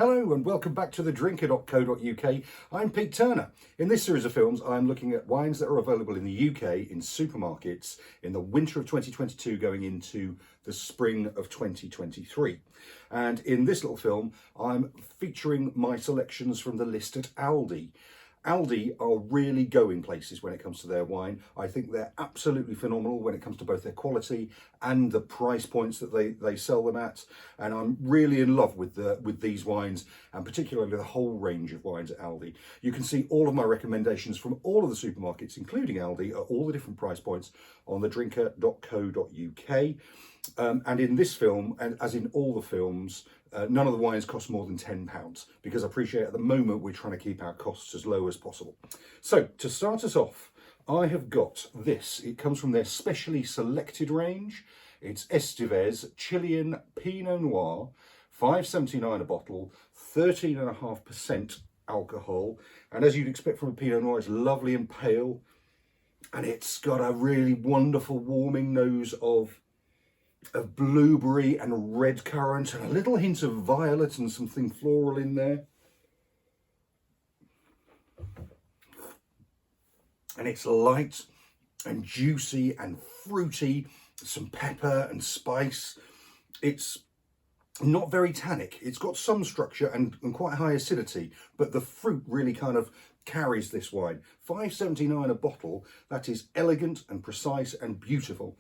Hello and welcome back to thedrinker.co.uk. I'm Pete Turner. In this series of films, I'm looking at wines that are available in the UK in supermarkets in the winter of 2022 going into the spring of 2023. And in this little film, I'm featuring my selections from the list at Aldi. Aldi are really going places when it comes to their wine. I think they're absolutely phenomenal when it comes to both their quality and the price points that they sell them at. And I'm really in love with these wines, and particularly the whole range of wines at Aldi. You can see all of my recommendations from all of the supermarkets, including Aldi, at all the different price points on thedrinker.co.uk. And in this film, and as in all the films, none of the wines cost more than £10 because I appreciate at the moment we're trying to keep our costs as low as possible. So to start us off, I have got this. It comes from their specially selected range. It's Estevez Chilean Pinot Noir, $5.79 a bottle, 13.5% alcohol. And as you'd expect from a Pinot Noir, it's lovely and pale. And it's got a really wonderful warming nose of blueberry and red currant and a little hint of violet and something floral in there. And it's light and juicy and fruity, some pepper and spice. It's not very tannic. It's got some structure and quite high acidity, but the fruit really kind of carries this wine. $5.79 a bottle. That is elegant and precise and beautiful.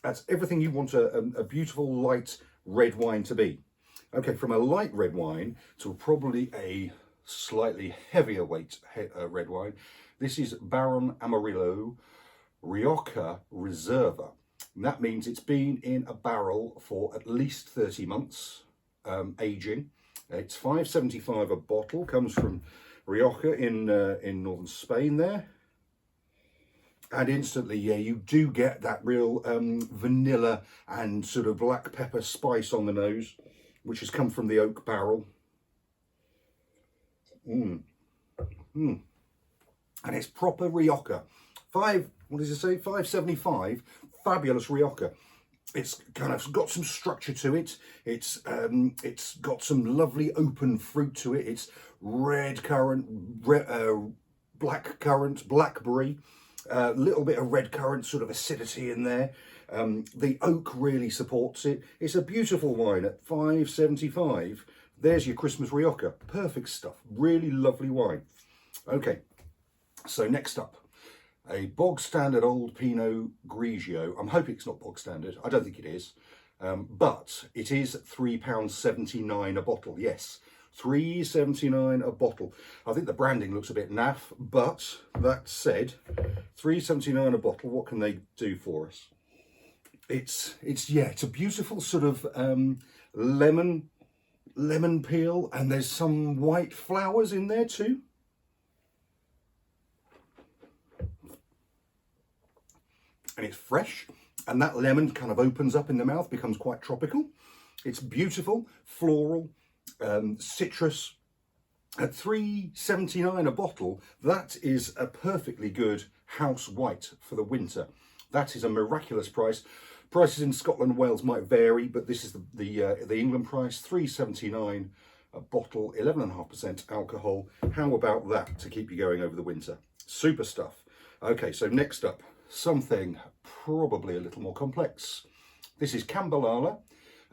That's everything you want a beautiful light red wine to be. Okay, from a light red wine to probably a slightly heavier weight red wine. This is Baron Amarillo Rioja Reserva. And that means it's been in a barrel for at least 30 months aging. It's $5.75 a bottle. Comes from Rioja in northern Spain there. And instantly, yeah, you do get that real vanilla and sort of black pepper spice on the nose, which has come from the oak barrel. And it's proper Rioja. What does it say? $5.75. Fabulous Rioja. It's kind of got some structure to it. It's got some lovely open fruit to it. It's red currant, black currant, blackberry. A little bit of red currant sort of acidity in there. The oak really supports it. It's a beautiful wine at $5.75. There's your Christmas Rioja. Perfect stuff. Really lovely wine. Okay, so next up, a bog standard old Pinot Grigio. I'm hoping it's not bog standard. I don't think it is. But it is £3.79 a bottle. Yes. $3.79 a bottle. I think the branding looks a bit naff, but that said, $3.79 a bottle. What can they do for us? It's a beautiful sort of lemon peel, and there's some white flowers in there too. And it's fresh, and that lemon kind of opens up in the mouth, becomes quite tropical. It's beautiful, floral. Citrus at $3.79 a bottle. That is a perfectly good house white for the winter. That is a miraculous price. Prices in Scotland and Wales might vary, but this is the England price. $3.79 a bottle, 11.5% alcohol. How about that to keep you going over the winter? Super stuff. Okay, so next up, something probably a little more complex. This is Cambalala.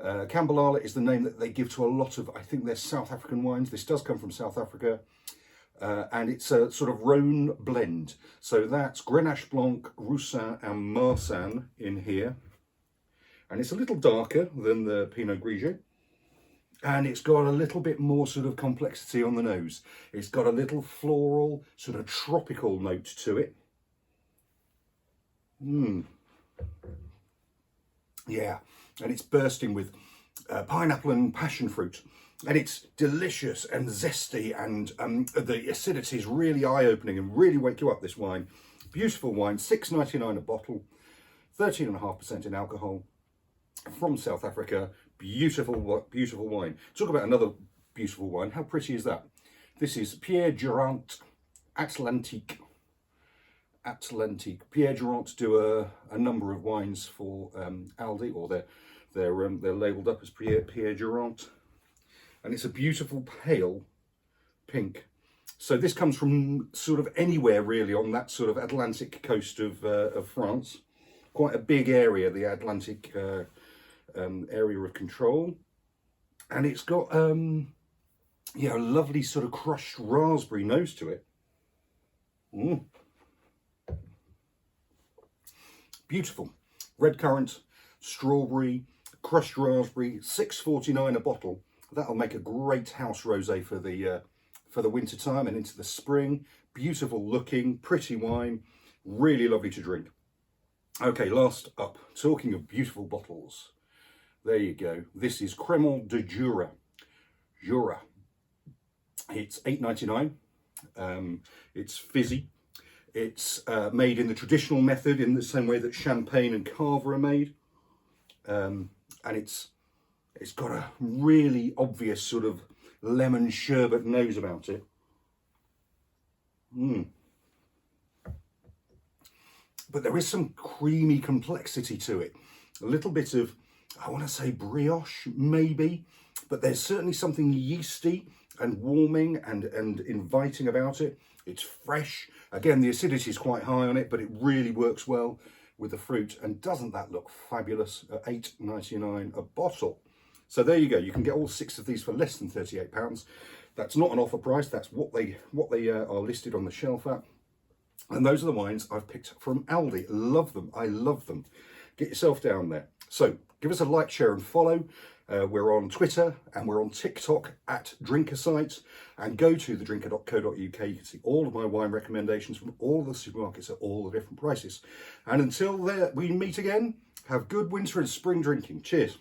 Cambalala is the name that they give to a lot of, I think they're South African wines. This does come from South Africa, and it's a sort of Rhone blend. So that's Grenache Blanc, Roussin and Marsanne in here. And it's a little darker than the Pinot Grigio. And it's got a little bit more sort of complexity on the nose. It's got a little floral, sort of tropical note to it. Yeah. And it's bursting with pineapple and passion fruit. And it's delicious and zesty, and the acidity is really eye-opening and really wake you up, this wine. Beautiful wine, $6.99 a bottle, 13.5% in alcohol, from South Africa. Beautiful, beautiful wine. Talk about another beautiful wine. How pretty is that? This is Pierre Jurant Atlantique. Pierre Jurant do a number of wines for Aldi, or they're labelled up as Pierre Jurant. and it's a beautiful pale pink. So this comes from sort of anywhere really on that sort of Atlantic coast of France. Quite a big area, the Atlantic area of control. And it's got, yeah, a lovely sort of crushed raspberry nose to it. Beautiful. Red currant, strawberry, crushed raspberry, $6.49 a bottle. That'll make a great house rosé for the winter time and into the spring. Beautiful looking, pretty wine, really lovely to drink. Okay, last up, talking of beautiful bottles. There you go. This is Cremant de Jura. Jura. It's $8.99. It's fizzy. It's made in the traditional method, in the same way that champagne and cava are made. And it's got a really obvious sort of lemon sherbet nose about it. But there is some creamy complexity to it. A little bit of, I want to say brioche, maybe, but there's certainly something yeasty and warming and inviting about it. It's fresh. Again, the acidity is quite high on it, but it really works well with the fruit. And doesn't that look fabulous at $8.99 a bottle? So there you go. You can get all 6 of these for less than £38. That's not an offer price. That's what they are listed on the shelf at. And those are the wines I've picked from Aldi. Love them. I love them. Get yourself down there. So give us a like, share and follow. We're on Twitter and we're on TikTok at Drinkersites, and go to thedrinker.co.uk. You can see all of my wine recommendations from all the supermarkets at all the different prices. And until we meet again, have good winter and spring drinking. Cheers.